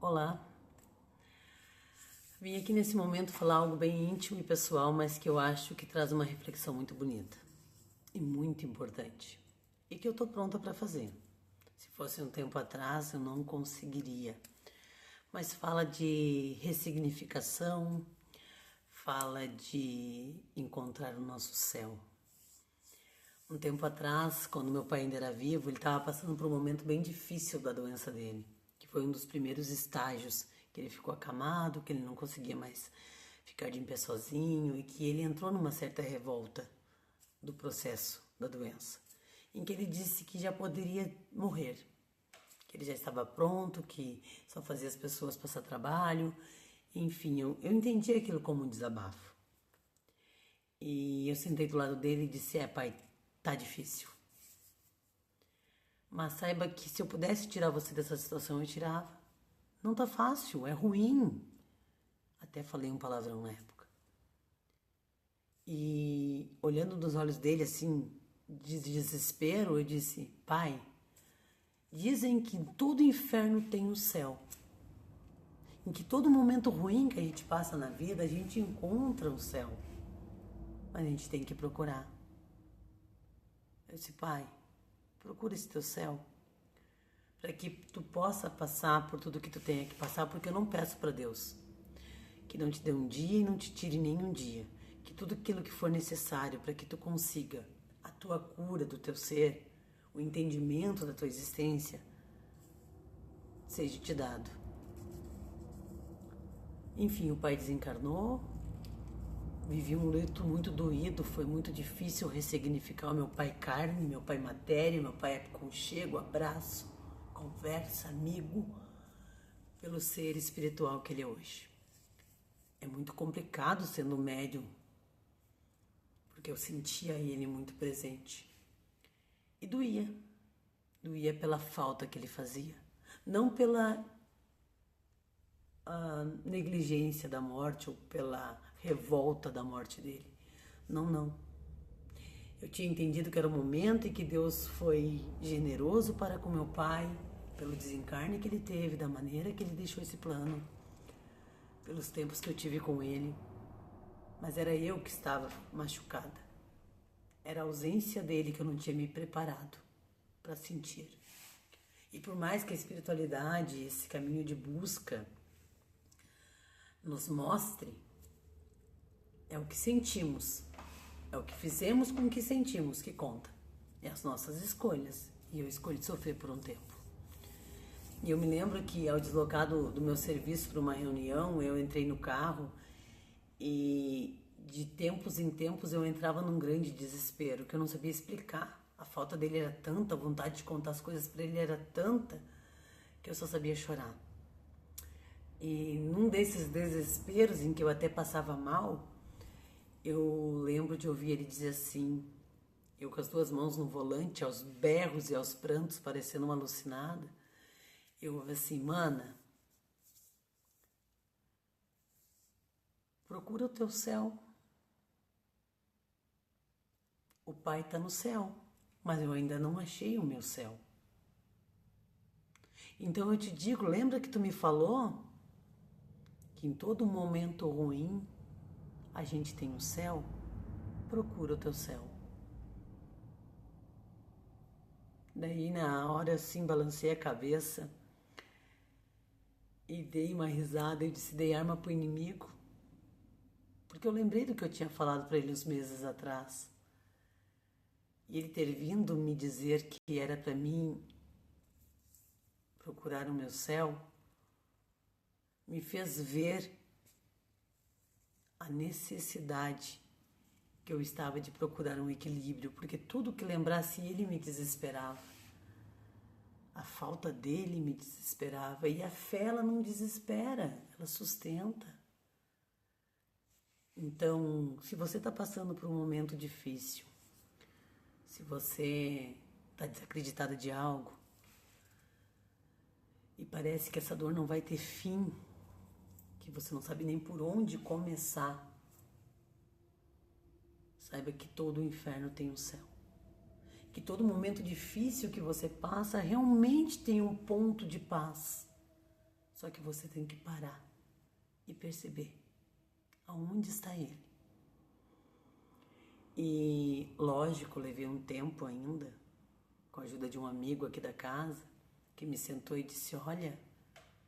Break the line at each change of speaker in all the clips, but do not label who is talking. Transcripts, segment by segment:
Olá, vim aqui nesse momento falar algo bem íntimo e pessoal, mas que eu acho que traz uma reflexão muito bonita e muito importante e que eu tô pronta para fazer. Se fosse um tempo atrás, eu não conseguiria. Mas fala de ressignificação, fala de encontrar o nosso céu. Um tempo atrás, quando meu pai ainda era vivo, ele estava passando por um momento bem difícil da doença dele, que foi um dos primeiros estágios, que ele ficou acamado, que ele não conseguia mais ficar de em pé sozinho e que ele entrou numa certa revolta do processo da doença, em que ele disse que já poderia morrer, que ele já estava pronto, que só fazia as pessoas passar trabalho. Enfim, eu entendi aquilo como um desabafo. E eu sentei do lado dele e disse: pai, tá difícil. Mas saiba que se eu pudesse tirar você dessa situação, eu tirava. Não tá fácil, é ruim. Até falei um palavrão na época. E olhando nos olhos dele assim, de desespero, eu disse: pai, dizem que em todo inferno tem um céu. Em que todo momento ruim que a gente passa na vida, a gente encontra o céu. Mas a gente tem que procurar. Eu disse: pai, procura esse teu céu, para que tu possa passar por tudo que tu tenha que passar, porque eu não peço para Deus que não te dê um dia e não te tire nenhum dia, que tudo aquilo que for necessário para que tu consiga a tua cura do teu ser, o entendimento da tua existência, seja te dado. Enfim, o pai desencarnou, vivi um luto muito doído, foi muito difícil ressignificar o meu pai carne, meu pai matéria, meu pai aconchego, abraço, conversa, amigo, pelo ser espiritual que ele é hoje. É muito complicado sendo médium, porque eu sentia ele muito presente. E doía. Doía pela falta que ele fazia. Não pela negligência da morte ou pela revolta da morte dele. Não, não. Eu tinha entendido que era o momento em que Deus foi generoso para com meu pai, pelo desencarne que ele teve, da maneira que ele deixou esse plano, pelos tempos que eu tive com ele. Mas era eu que estava machucada. Era a ausência dele que eu não tinha me preparado para sentir. E por mais que a espiritualidade, esse caminho de busca, nos mostre, é o que sentimos, é o que fizemos com o que sentimos que conta. É as nossas escolhas. E eu escolhi sofrer por um tempo. E eu me lembro que ao deslocar do meu serviço para uma reunião, eu entrei no carro e de tempos em tempos eu entrava num grande desespero, que eu não sabia explicar. A falta dele era tanta, a vontade de contar as coisas para ele era tanta, que eu só sabia chorar. E num desses desesperos em que eu até passava mal, eu lembro de ouvir ele dizer assim, eu com as duas mãos no volante, aos berros e aos prantos, parecendo uma alucinada, eu ouvi assim: mana, procura o teu céu. O pai está no céu, mas eu ainda não achei o meu céu. Então eu te digo, lembra que tu me falou que em todo momento ruim a gente tem o céu? Procura o teu céu. Daí na hora assim balancei a cabeça e dei uma risada e disse: dei arma pro inimigo. Porque eu lembrei do que eu tinha falado para ele uns meses atrás. E ele ter vindo me dizer que era para mim procurar o meu céu, me fez ver a necessidade que eu estava de procurar um equilíbrio, porque tudo que lembrasse ele me desesperava. A falta dele me desesperava, e a fé, ela não desespera, ela sustenta. Então, se você está passando por um momento difícil, se você está desacreditada de algo e parece que essa dor não vai ter fim, que você não sabe nem por onde começar, saiba que todo o inferno tem um céu. Que todo momento difícil que você passa realmente tem um ponto de paz. Só que você tem que parar e perceber aonde está ele. E, lógico, levei um tempo ainda, com a ajuda de um amigo aqui da casa, que me sentou e disse: olha,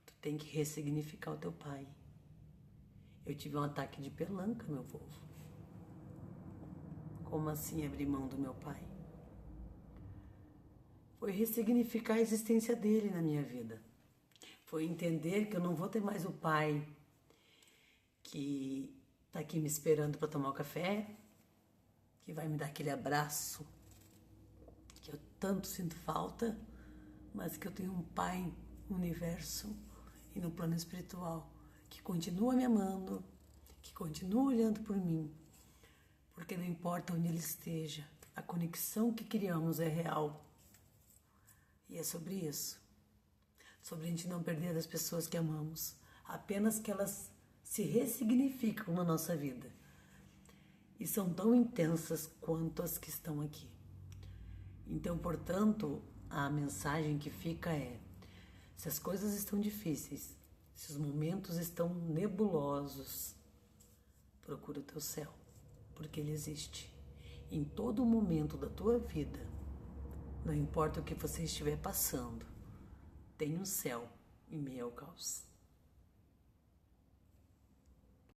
tu tem que ressignificar o teu pai. Eu tive um ataque de pelanca, meu povo. Como assim abrir mão do meu pai? Foi ressignificar a existência dele na minha vida. Foi entender que eu não vou ter mais o pai que tá aqui me esperando para tomar o café, que vai me dar aquele abraço que eu tanto sinto falta, mas que eu tenho um pai no universo e no plano espiritual que continua me amando, que continua olhando por mim, porque não importa onde ele esteja, a conexão que criamos é real. E é sobre isso, sobre a gente não perder as pessoas que amamos, apenas que elas se ressignificam na nossa vida e são tão intensas quanto as que estão aqui. Então, portanto, a mensagem que fica é: se as coisas estão difíceis, se os momentos estão nebulosos, procura o teu céu, porque ele existe. Em todo momento da tua vida, não importa o que você estiver passando, tem um céu em meio ao caos.